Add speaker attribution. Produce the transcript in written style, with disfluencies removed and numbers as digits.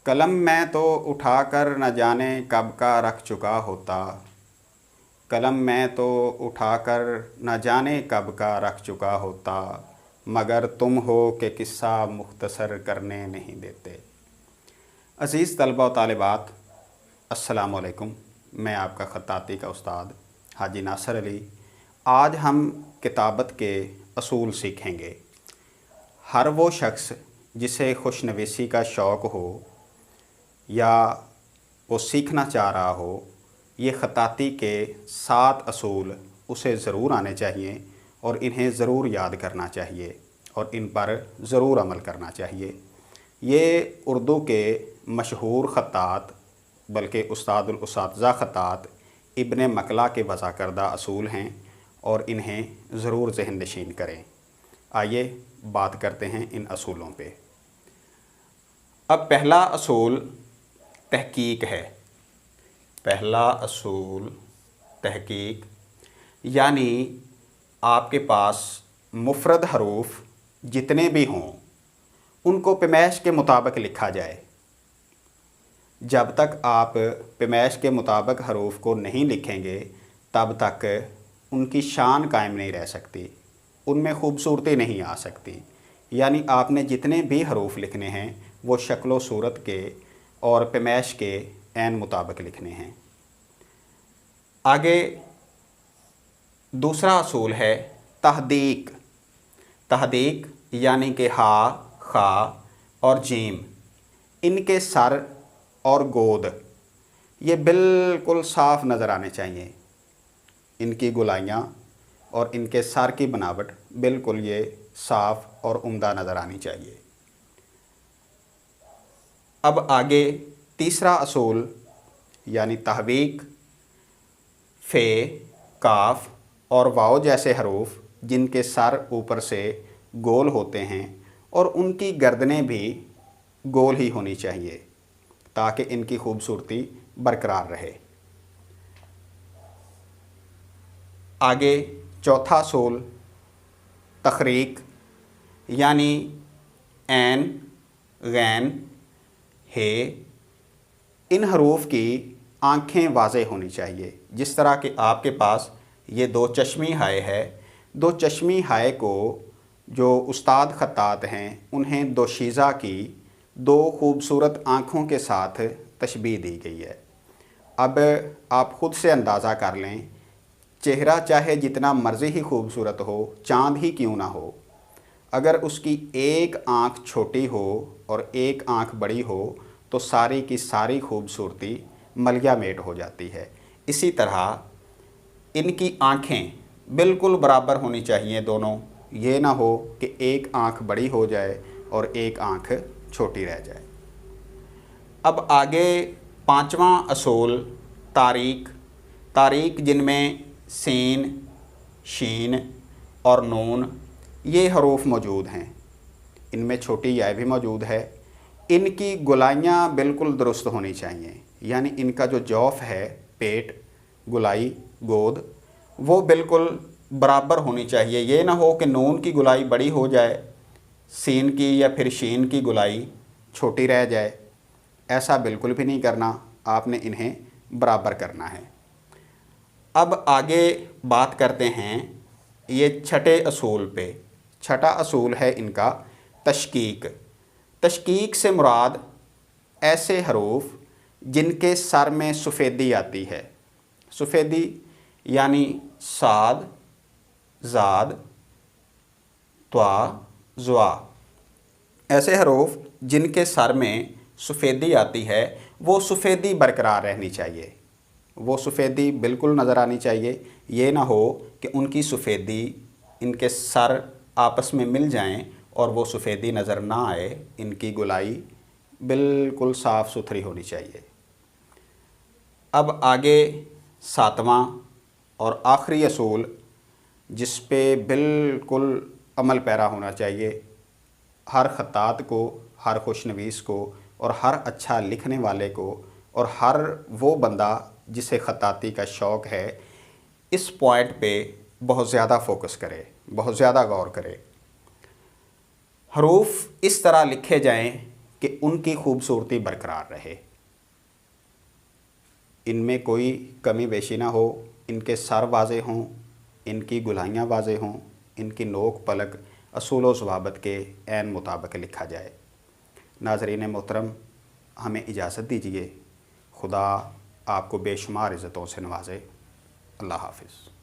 Speaker 1: कलम मैं तो उठाकर न जाने कब का रख चुका होता। कलम मैं तो उठाकर न जाने कब का रख चुका होता, मगर तुम हो कि किस्सा मुख्तसर करने नहीं देते। अज़ीज़ तलबा व तालिबात, अस्सलामु अलैकुम। मैं आपका ख़त्ताती का उस्ताद हाजी नासर अली। आज हम किताबत के असूल सीखेंगे। हर वो शख्स जिसे खुशनवीसी का शौक़ हो या वो सीखना चाह रहा हो, ये ख़त्ताती के 7 असूल उसे ज़रूर आने चाहिए और इन्हें ज़रूर याद करना चाहिए और इन पर ज़रूर अमल करना चाहिए। ये उर्दू के मशहूर ख़त्तात बल्कि उस्तादुल उसातिज़ा ख़त्तात इब्न मकला के वज़ा करदा असूल हैं और इन्हें ज़रूर ज़हन नशीन करें। आइए बात करते हैं इन असूलों पे। अब पहला असूल तहकीक है। पहला असूल तहकीक, यानी आपके पास मुफ़रद हरूफ जितने भी हों उनको पैमाइश के मुताबिक लिखा जाए। जब तक आप पैमाइश के मुताबिक हरूफ को नहीं लिखेंगे तब तक उनकी शान कायम नहीं रह सकती, उनमें ख़ूबसूरती नहीं आ सकती। यानी आपने जितने भी हरूफ लिखने हैं वो शक्ल सूरत के और पैमाइश के ऐन मुताबिक लिखने हैं। आगे दूसरा असूल है तहदीक। तहदीक यानी कि हा, खा और जीम, इनके सर और गोद ये बिल्कुल साफ़ नज़र आने चाहिए। इनकी गुलाइयाँ और इनके सर की बनावट बिल्कुल ये साफ़ और उम्दा नज़र आनी चाहिए। अब आगे तीसरा असूल यानी तहवीक, फ़े, काफ और वाव जैसे हरूफ जिनके सर ऊपर से गोल होते हैं और उनकी गर्दनें भी गोल ही होनी चाहिए ताकि इनकी खूबसूरती बरकरार रहे। आगे चौथा असूल तखरीक, यानी ऐन, गैन, हे, इन हरूफ की आँखें वाज़े होनी चाहिए। जिस तरह कि आपके पास ये 2 चश्मी हाय है, 2 चश्मी हाय को जो उस्ताद ख़त्तात हैं उन्हें दोशीज़ा की 2 खूबसूरत आँखों के साथ तशबीह दी गई है। अब आप ख़ुद से अंदाज़ा कर लें, चेहरा चाहे जितना मर्ज़ी ही खूबसूरत हो, चाँद ही क्यों ना हो, अगर उसकी एक आँख छोटी हो और एक आँख बड़ी हो तो सारी की सारी खूबसूरती मलिया मेट हो जाती है। इसी तरह इनकी आँखें बिल्कुल बराबर होनी चाहिए दोनों, ये ना हो कि एक आँख बड़ी हो जाए और एक आँख छोटी रह जाए। अब आगे 5वां असूल तारीक। तारीक जिनमें सीन, शीन और नून ये हरूफ मौजूद हैं, इनमें छोटी या भी मौजूद है। इनकी गुलाइयाँ बिल्कुल दुरुस्त होनी चाहिए, यानी इनका जो जौफ़ है, पेट, गुलाई, गोद, वो बिल्कुल बराबर होनी चाहिए। ये ना हो कि नून की गुलाई बड़ी हो जाए, सीन की या फिर शीन की गुलाई छोटी रह जाए। ऐसा बिल्कुल भी नहीं करना, आपने इन्हें बराबर करना है। अब आगे बात करते हैं ये छठे असूल पे। छठा असूल है इनका तशकीक। तशकीक से मुराद ऐसे हरूफ जिनके सर में सफ़ेदी आती है। सफ़ेदी यानी साद, ज़ाद, त्वा, ज़्वा, ऐसे हरूफ जिनके सर में सफ़ेदी आती है वो सफ़ेदी बरकरार रहनी चाहिए, वो सफ़ेदी बिल्कुल नज़र आनी चाहिए। ये ना हो कि उनकी सफ़ेदी, इनके सर आपस में मिल जाएं और वो सफ़ेदी नज़र ना आए। इनकी गुलाई बिल्कुल साफ़ सुथरी होनी चाहिए। अब आगे 7वां और आखिरी असूल जिस पे बिल्कुल अमल पैरा होना चाहिए हर ख़त्तात को, हर खुशनवीस को और हर अच्छा लिखने वाले को और हर वो बंदा जिसे ख़त्ताती का शौक़ है, इस पॉइंट पे बहुत ज़्यादा फोकस करे, बहुत ज़्यादा गौर करे। हरूफ इस तरह लिखे जाएं कि उनकी खूबसूरती बरकरार रहे, इनमें कोई कमी बेशी ना हो, इनके सर वाज़े हों, इनकी गुलाइयाँ वाज़े हों, इनकी नोक पलक असूल व ज़वाबित के ऐन मुताबिक लिखा जाए। नाज़रीन मोहतरम, हमें इजाज़त दीजिए। खुदा आपको बेशुमार इज़्ज़तों से नवाज़े। अल्लाह हाफ़िज़।